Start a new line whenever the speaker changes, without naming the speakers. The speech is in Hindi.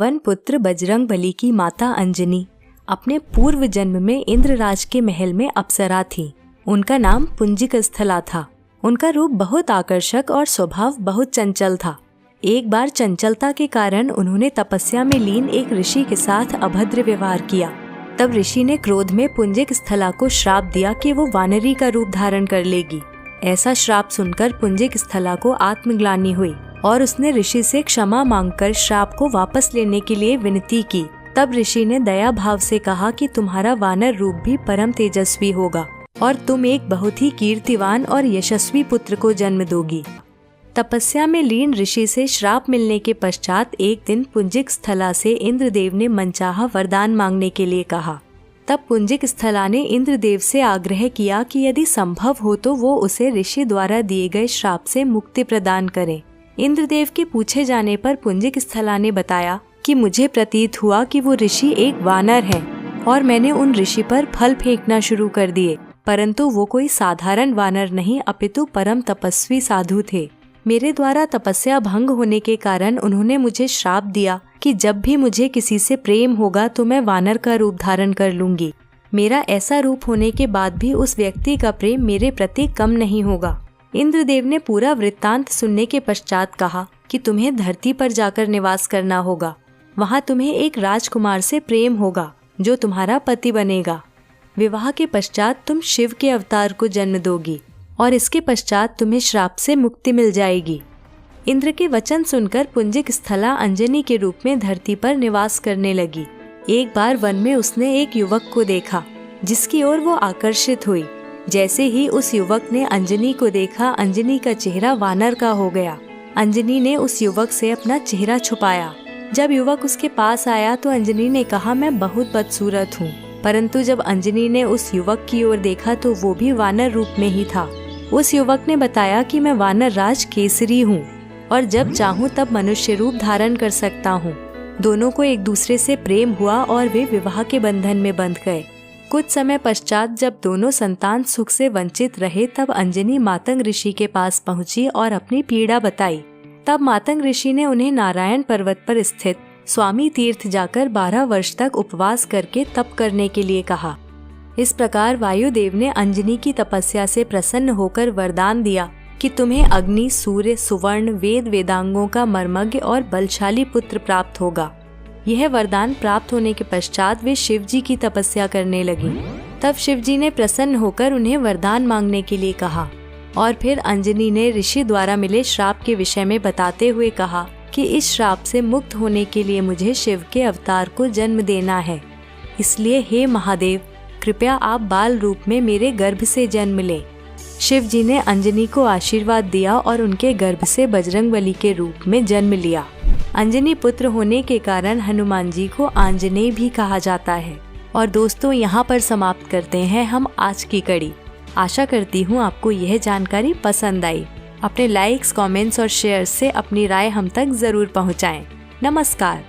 वन पुत्र बजरंगबली की माता अंजनी अपने पूर्व जन्म में इंद्रराज के महल में अप्सरा थी। उनका नाम पुंजिकस्थला था। उनका रूप बहुत आकर्षक और स्वभाव बहुत चंचल था। एक बार चंचलता के कारण उन्होंने तपस्या में लीन एक ऋषि के साथ अभद्र व्यवहार किया। तब ऋषि ने क्रोध में पुंजिकस्थला को श्राप दिया कि वो वानरी का रूप धारण कर लेगी। ऐसा श्राप सुनकर पुंजिकस्थला को आत्मग्लानि हुई और उसने ऋषि से क्षमा मांगकर श्राप को वापस लेने के लिए विनती की। तब ऋषि ने दया भाव से कहा कि तुम्हारा वानर रूप भी परम तेजस्वी होगा और तुम एक बहुत ही कीर्तिवान और यशस्वी पुत्र को जन्म दोगी। तपस्या में लीन ऋषि से श्राप मिलने के पश्चात एक दिन पुंजिकस्थला से इंद्रदेव ने मनचाहा वरदान मांगने के लिए कहा। तब पुंजिकस्थला ने इंद्रदेव से आग्रह किया कि यदि संभव हो तो वो उसे ऋषि द्वारा दिए गए श्राप से मुक्ति प्रदान करें। इंद्रदेव के पूछे जाने पर पुंजिकस्थला ने बताया कि मुझे प्रतीत हुआ कि वो ऋषि एक वानर है और मैंने उन ऋषि पर फल फेंकना शुरू कर दिए, परंतु वो कोई साधारण वानर नहीं अपितु परम तपस्वी साधु थे। मेरे द्वारा तपस्या भंग होने के कारण उन्होंने मुझे श्राप दिया कि जब भी मुझे किसी से प्रेम होगा तो मैं वानर का रूप धारण कर लूंगी। मेरा ऐसा रूप होने के बाद भी उस व्यक्ति का प्रेम मेरे प्रति कम नहीं होगा। इंद्रदेव ने पूरा वृत्तांत सुनने के पश्चात कहा कि तुम्हें धरती पर जाकर निवास करना होगा। वहाँ तुम्हें एक राजकुमार से प्रेम होगा जो तुम्हारा पति बनेगा। विवाह के पश्चात तुम शिव के अवतार को जन्म दोगी और इसके पश्चात तुम्हें श्राप से मुक्ति मिल जाएगी। इंद्र के वचन सुनकर पुंजिकस्थला अंजनी के रूप में धरती पर निवास करने लगी। एक बार वन में उसने एक युवक को देखा जिसकी ओर वो आकर्षित हुई। जैसे ही उस युवक ने अंजनी को देखा, अंजनी का चेहरा वानर का हो गया। अंजनी ने उस युवक से अपना चेहरा छुपाया। जब युवक उसके पास आया तो अंजनी ने कहा, मैं बहुत बदसूरत हूँ। परंतु जब अंजनी ने उस युवक की ओर देखा तो वो भी वानर रूप में ही था। उस युवक ने बताया कि मैं वानर राज केसरी हूँ और जब चाहूँ तब मनुष्य रूप धारण कर सकता हूँ। दोनों को एक दूसरे से प्रेम हुआ और वे विवाह के बंधन में बंध गए। कुछ समय पश्चात जब दोनों संतान सुख से वंचित रहे तब अंजनी मातंग ऋषि के पास पहुंची और अपनी पीड़ा बताई। तब मातंग ऋषि ने उन्हें नारायण पर्वत पर स्थित स्वामी तीर्थ जाकर 12 वर्ष तक उपवास करके तप करने के लिए कहा। इस प्रकार वायुदेव ने अंजनी की तपस्या से प्रसन्न होकर वरदान दिया कि तुम्हें अग्नि, सूर्य, सुवर्ण, वेद वेदांगों का मर्मज्ञ और बलशाली पुत्र प्राप्त होगा। यह वरदान प्राप्त होने के पश्चात वे शिव जी की तपस्या करने लगी। तब शिव जी ने प्रसन्न होकर उन्हें वरदान मांगने के लिए कहा और फिर अंजनी ने ऋषि द्वारा मिले श्राप के विषय में बताते हुए कहा कि इस श्राप से मुक्त होने के लिए मुझे शिव के अवतार को जन्म देना है। इसलिए हे महादेव, कृपया आप बाल रूप में मेरे गर्भ से जन्म लें। शिव जी ने अंजनी को आशीर्वाद दिया और उनके गर्भ से बजरंगबली के रूप में जन्म लिया। अंजनी पुत्र होने के कारण हनुमान जी को आंजनेय भी कहा जाता है। और दोस्तों, यहाँ पर समाप्त करते हैं हम आज की कड़ी। आशा करती हूँ आपको यह जानकारी पसंद आई। अपने लाइक्स, कमेंट्स और शेयर से अपनी राय हम तक जरूर पहुँचाएं। नमस्कार।